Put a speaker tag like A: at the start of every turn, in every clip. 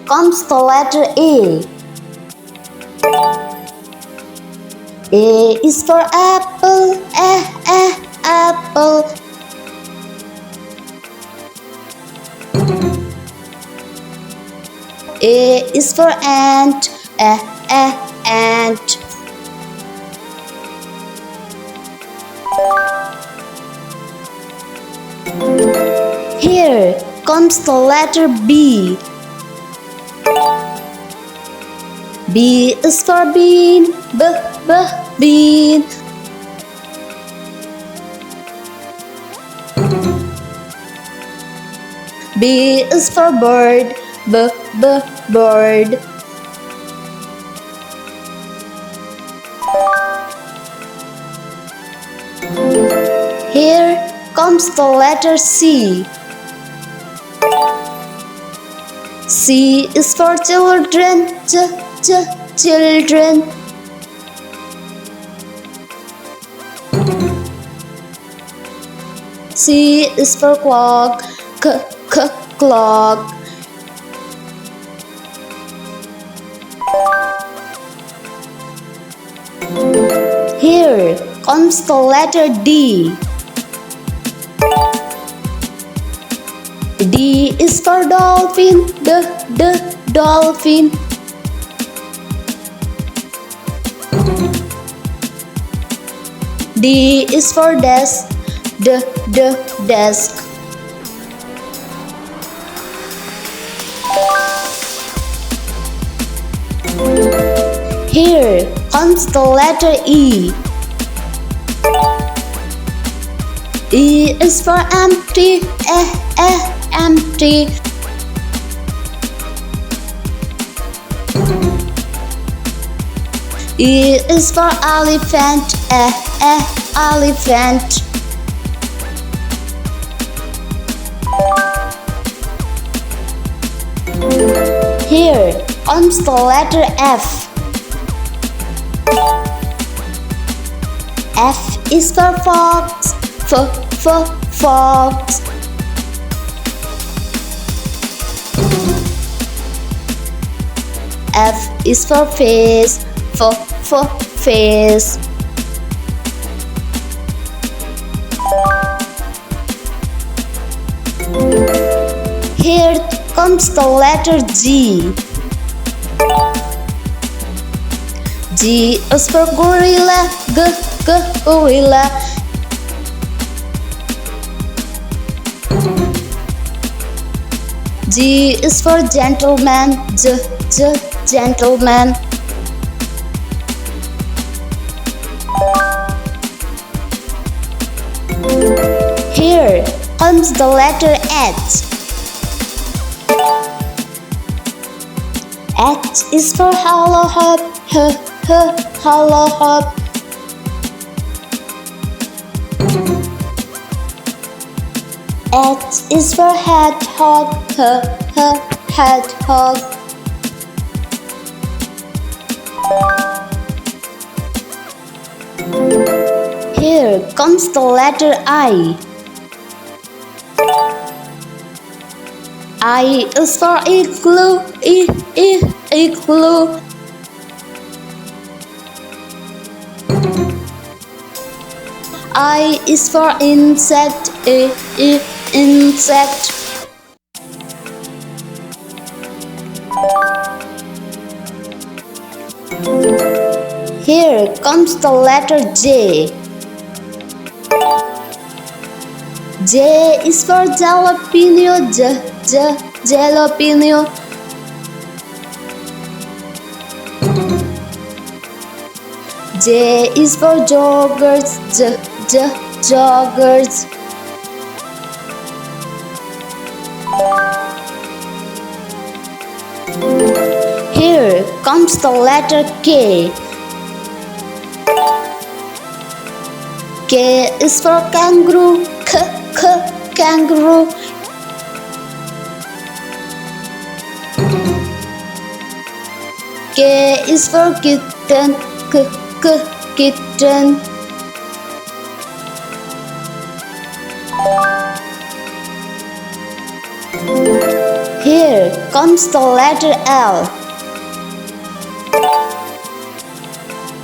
A: comes the letter A. A is for apple, apple. A is for ant, ant. Here comes the letter B. B is for bean, bean. B is for bird, bird. Here comes the letter C. C is for children, children. C is for clock, clock. Here comes the letter D. D is for dolphin, dolphin. D is for desk, desk. Here comes the letter E. E is for empty, empty. E is for elephant, elephant. Here comes the letter F. F is for fox, fox. F is for face, face. Here comes the letter G. G is for gorilla, gorilla. G is for gentleman, gentleman. Here comes the letter H. H is for hollow hop, hollow hop. H is for hedgehog, hedgehog. Here comes the letter I. I is for igloo, igloo. I is for insect, insect. Here comes the letter J. J is for jalapeno, jalapeno. J is for joggers, joggers. Here comes the letter K. K is for kangaroo, kangaroo. K is for kitten, kitten. Here comes the letter L.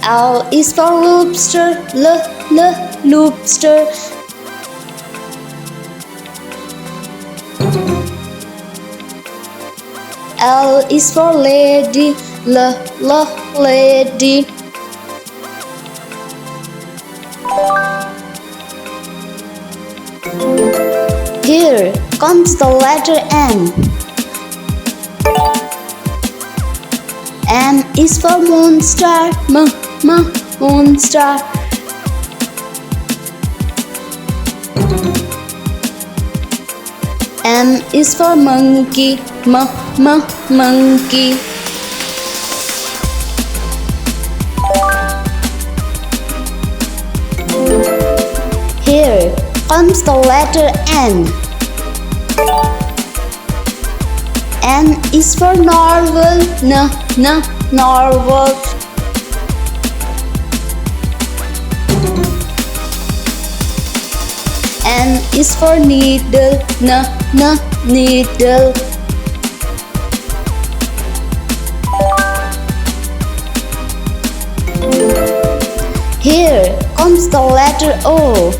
A: L is for lobster, lobster. L is for lady, lady. Here comes the letter M. M is for monster, monster. M is for monkey, monkey. Here comes the letter N. N is for narwhal, narwhal. N is for needle, needle. Here comes the letter O.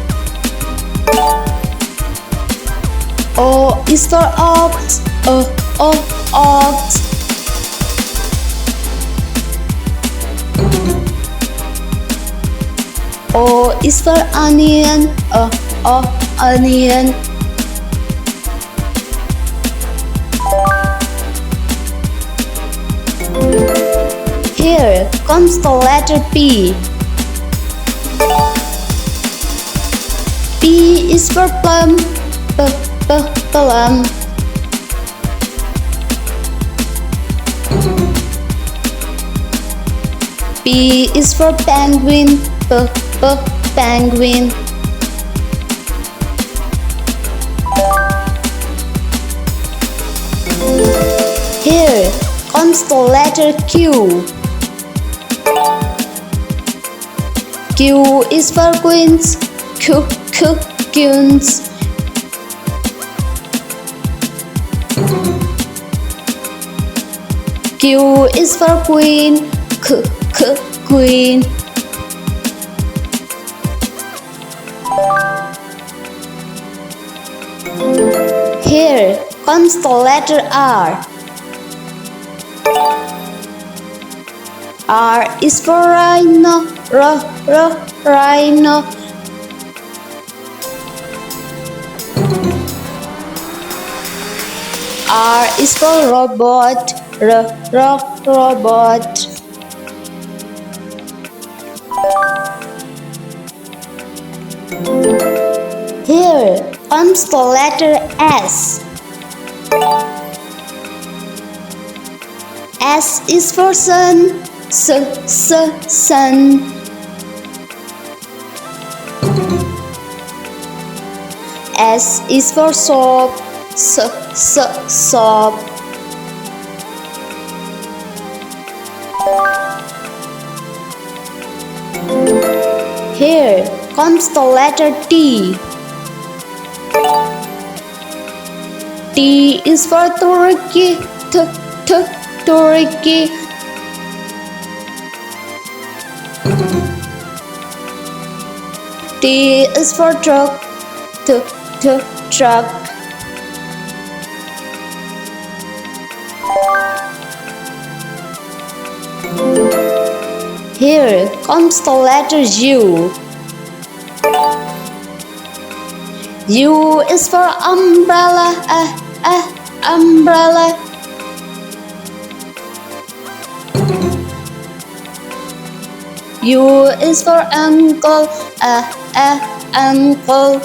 A: O is for ox, ox. O is for onion, onion. Here comes the letter P. P is for plum, plum. P is for penguin, penguin. Here comes the letter Q. Q is for queens, queens. Q is for queen, queen. Here comes the letter R. R is for rhino, rhino. R is for robot, robot. Here comes the letter S. S is for sun, sun. S is for soap, soap. Here comes the letter T. T is for turkey, turkey. T is for truck, truck. Here comes the letter U. U is for umbrella, umbrella. U is for uncle, uncle.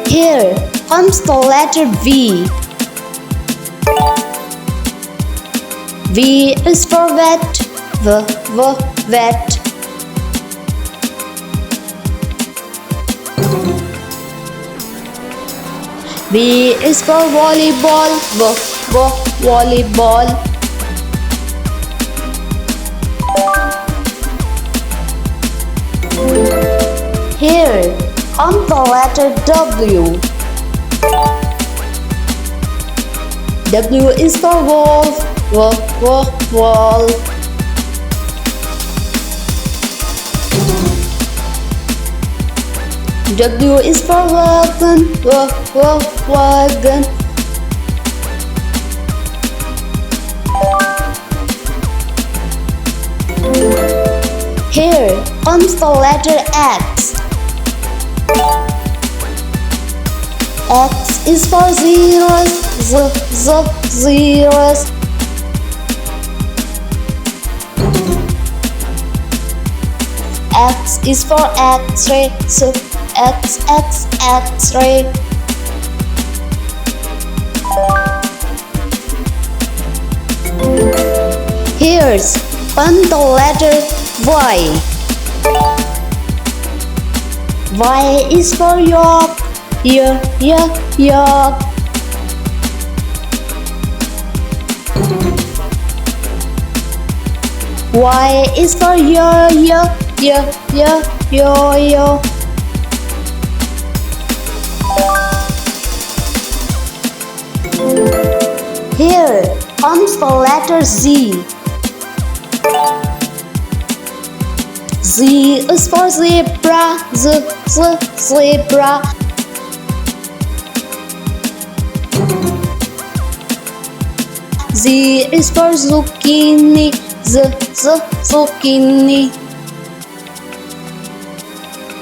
A: Here comes the letter V. V is for vet, vet. V is for volleyball, volleyball. Here on the letter W. W is for wolf, wolf. W is for wagon, wagon. Here comes the letter X. X is for zeros, zeros. X is for X-ray, so X-ray. Here's on the letter Y. Y is for York, York. Y is for yo. Here comes the letter Z. Z is for zebra, zebra. Z is for zucchini, zucchini.